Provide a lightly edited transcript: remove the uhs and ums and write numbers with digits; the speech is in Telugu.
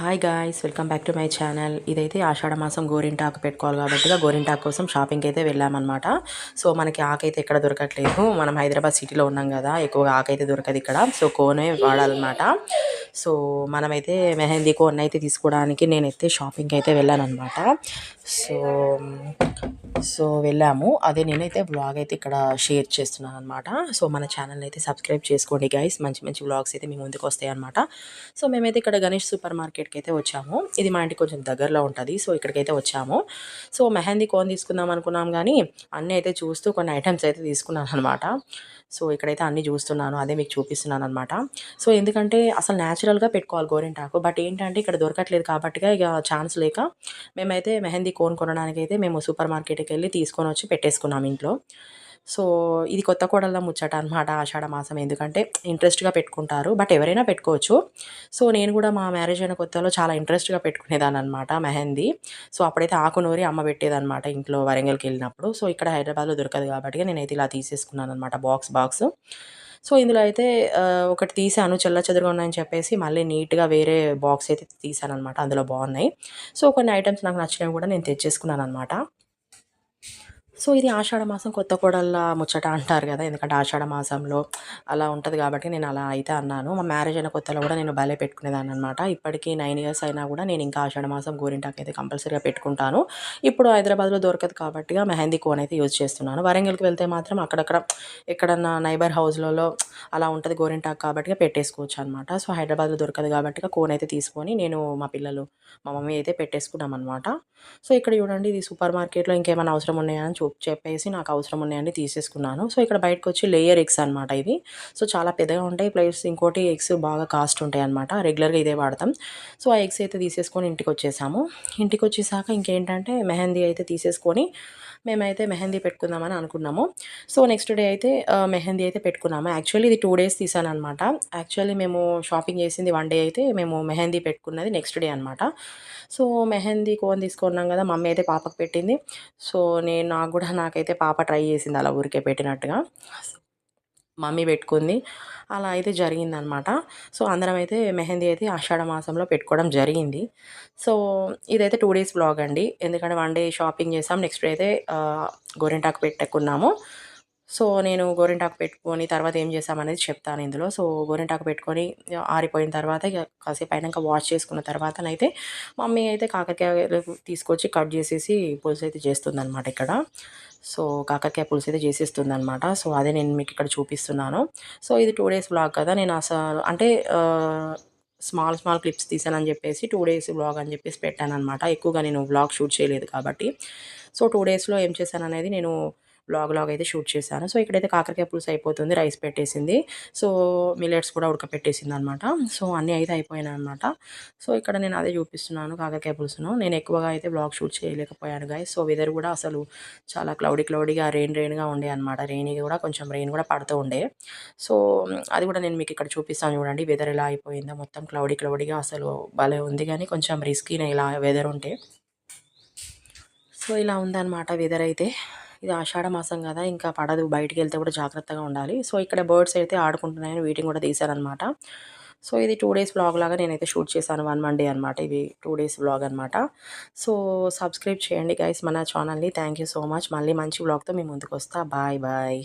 Hi guys, welcome back to my channel. ఇదైతే ఆషాఢ మాసం గోరింటాకు పెట్టుకోవాలి కాబట్టి గోరింటాకు కోసం షాపింగ్కి అయితే వెళ్ళామన్నమాట. సో మనకి ఆకైతే ఎక్కడ దొరకట్లేదు. మనం హైదరాబాద్ సిటీలో ఉన్నాం కదా, ఎక్కువగా ఆకైతే దొరకదు ఇక్కడ. సో కోనే వాడాలన్నమాట. సో మనమైతే మెహందీ కోన్ అయితే తీసుకోవడానికి నేనైతే షాపింగ్కి అయితే వెళ్ళానన్నమాట. సో సో వెళ్ళాము. అదే నేనైతే వ్లాగ్ అయితే ఇక్కడ షేర్ చేస్తున్నాను అనమాట. సో మన ఛానల్ అయితే సబ్స్క్రైబ్ చేసుకోండి గైస్, మంచి మంచి వ్లాగ్స్ అయితే మీ ముందుకు వస్తాయి అనమాట. సో మేమైతే ఇక్కడ గణేష్ సూపర్ మార్కెట్కి అయితే వచ్చాము. ఇది మా ఇంటికి కొంచెం దగ్గరలో ఉంటుంది. సో ఇక్కడికైతే వచ్చాము. సో మెహందీ కోన్ తీసుకుందాం అనుకున్నాం కానీ అన్నీ అయితే చూస్తూ కొన్ని ఐటమ్స్ అయితే తీసుకున్నాను అనమాట. సో ఇక్కడైతే అన్నీ చూస్తున్నాను, అదే మీకు చూపిస్తున్నాను అనమాట. సో ఎందుకంటే అసలు న్యాచురల్గా పెట్టుకోవాలి గోరింటాకు, బట్ ఏంటంటే ఇక్కడ దొరకట్లేదు కాబట్టిగా ఇక ఛాన్స్ లేక మేమైతే మెహందీ కోన్ కొనడానికి అయితే మేము సూపర్ మార్కెట్కి వెళ్ళి తీసుకొని వచ్చి పెట్టేసుకున్నాం ఇంట్లో. సో ఇది కొత్త కోడళ్ళ ముచ్చట అనమాట ఆషాఢ మాసం. ఎందుకంటే ఇంట్రెస్ట్గా పెట్టుకుంటారు, బట్ ఎవరైనా పెట్టుకోవచ్చు. సో నేను కూడా మా మ్యారేజ్ అయిన కొత్తలో చాలా ఇంట్రెస్ట్గా పెట్టుకునేదాన్ని అనమాట మెహందీ. సో అప్పుడైతే ఆకు నూరి అమ్మ పెట్టేదనమాట ఇంట్లో వరంగల్కి వెళ్ళినప్పుడు. సో ఇక్కడ హైదరాబాద్లో దొరకదు కాబట్టి నేనైతే ఇలా తీసేసుకున్నాను అనమాట, బాక్స్. సో ఇందులో అయితే ఒకటి తీసాను, చెల్లాచెదురుగా ఉన్నాయని చెప్పేసి మళ్ళీ నీట్గా వేరే బాక్స్ అయితే తీసాననమాట. అందులో బాగున్నాయి. సో కొన్ని ఐటమ్స్ నాకు నచ్చినవి కూడా నేను తెచ్చేసుకున్నాను అనమాట. సో ఇది ఆషాఢ మాసం కొత్త కోడళ్ళ ముచ్చట అంటారు కదా, ఎందుకంటే ఆషాఢ మాసంలో అలా ఉంటుంది కాబట్టి నేను అలా అయితే అన్నాను. మా మ్యారేజ్ అయిన కొత్తలో కూడా నేను భలే పెట్టుకునేదాన్ని అనమాట. ఇప్పటికీ 9 ఇయర్స్ అయినా కూడా నేను ఇంకా ఆషాఢ మాసం గోరింటాకు అయితే కంపల్సరీగా పెట్టుకుంటాను. ఇప్పుడు హైదరాబాద్లో దొరకదు కాబట్టిగా మెహందీ కోన్ అయితే యూజ్ చేస్తున్నాను. వరంగల్కి వెళ్తే మాత్రం అక్కడక్కడ ఎక్కడన్నా నైబర్ హౌస్లలో అలా ఉంటుంది గోరింటాకు కాబట్టి పెట్టేసుకోవచ్చు అనమాట. సో హైదరాబాద్లో దొరకదు కాబట్టి కోన్ అయితే తీసుకొని నేను, మా పిల్లలు, మా మమ్మీ అయితే పెట్టేసుకున్నాం అనమాట. సో ఇక్కడ చూడండి, ఇది సూపర్ మార్కెట్‌లో ఇంకేమైనా అవసరం ఉన్నాయా అని చెప్పేసి నాకు అవసరం ఉన్నాయని తీసేసుకున్నాను. సో ఇక్కడ బయటకొచ్చి లేయర్ ఎగ్స్ అనమాట ఇవి. సో చాలా పెద్దగా ఉంటాయి. ప్లస్ ఇంకోటి ఎగ్స్ బాగా కాస్ట్ ఉంటాయన్నమాట. రెగ్యులర్‌గా ఇదే వాడతాం. సో ఆ ఎగ్స్ అయితే తీసేసుకొని ఇంటికొచ్చేసాము. ఇంటికొచ్చేసాక ఇంకేంటంటే మెహందీ అయితే తీసేసుకొని మేమైతే మెహందీ పెట్టుకుందామని అనుకున్నాము. సో నెక్స్ట్ డే అయితే మెహందీ అయితే పెట్టుకున్నాము. యాక్చువల్లీ ఇది 2 డేస్ తీసాననమాట. యాక్చువల్లీ మేము షాపింగ్ చేసింది 1 డే అయితే మేము మెహందీ పెట్టుకున్నది నెక్స్ట్ డే అనమాట. సో మెహందీ కోన్ తీసుకున్నాం కదా, మమ్మీ అయితే పాపకు పెట్టింది. సో నాకైతే పాప ట్రై చేసింది అలా ఊరికే పెట్టినట్టుగా. మమ్మీ పెట్టుకుంది. అలా అయితే జరిగిందనమాట. సో అందరం అయితే మెహందీ అయితే ఆషాఢ మాసంలో పెట్టుకోవడం జరిగింది. సో ఇదైతే 2 డేస్ వ్లాగ్ అండి. ఎందుకంటే 1 డే షాపింగ్ చేసాం. నెక్స్ట్ డే అయితే గోరింటాకు పెట్టుకున్నాము. సో నేను గోరింటాకు పెట్టుకొని తర్వాత ఏం చేశామనేది చెప్తాను ఇందులో. సో గోరింటాకు పెట్టుకొని ఆరిపోయిన తర్వాత ఇక కాసేపు అయినాక వాష్ చేసుకున్న తర్వాతనైతే మమ్మీ అయితే కాకరకాయలు తీసుకొచ్చి కట్ చేసేసి పులుసు అయితే చేస్తుందనమాట ఇక్కడ. సో కాకరకాయ పులుసు అయితే చేసేస్తుందనమాట. సో అదే నేను మీకు ఇక్కడ చూపిస్తున్నాను. సో ఇది 2 డేస్ వ్లాగ్ కదా, నేను అసలు అంటే స్మాల్ క్లిప్స్ తీసానని చెప్పేసి 2 డేస్ వ్లాగ్ అని చెప్పేసి పెట్టాననమాట. ఎక్కువగా నేను వ్లాగ్ షూట్ చేయలేదు కాబట్టి. సో 2 డేస్‌లో ఏం చేశాననేది నేను వ్లాగ్ అయితే షూట్ చేశాను. సో ఇక్కడైతే కాకరకాయ పులుసు అయిపోతుంది. రైస్ పెట్టేసింది. సో మిల్లెట్స్ కూడా ఉడకపెట్టేసిందనమాట. సో అన్నీ అయితే అయిపోయినాయనమాట. సో ఇక్కడ నేను అదే చూపిస్తున్నాను, కాకరకాయ పులుసును. నేను ఎక్కువగా అయితే వ్లాగ్ షూట్ చేయలేకపోయాను గైస్. సో వెదర్ కూడా అసలు చాలా క్లౌడీగా రెయిన్‌గా ఉండే అనమాట. రెయినీగా కూడా కొంచెం రెయిన్ కూడా పడుతూ ఉండే. సో అది కూడా నేను మీకు ఇక్కడ చూపిస్తాను చూడండి, వెదర్ ఎలా అయిపోయిందో. మొత్తం క్లౌడీగా అసలు భలే ఉంది, కానీ కొంచెం రిస్కీనే ఇలా వెదర్ ఉంటే. సో ఇలా ఉందనమాట వెదర్ అయితే. ఇది ఆషాఢ మాసం కదా, ఇంకా పడదు, బయటికెళ్తే కూడా జాగ్రత్తగా ఉండాలి. సో ఇక్కడ బర్డ్స్ అయితే ఆడుకుంటున్నాయని వీటిని కూడా తీశాననమాట. సో ఇది 2 డేస్ వ్లాగ్ లాగా నేనైతే షూట్ చేశాను. 1 డే అనమాట ఇది, 2 డేస్ వ్లాగ్ అనమాట. సో సబ్స్క్రైబ్ చేయండి గైస్ మన ఛానల్‌ని. Thank you so much. మళ్ళీ మంచి వ్లాగ్‌తో మీ ముందుకొస్తా. బాయ్.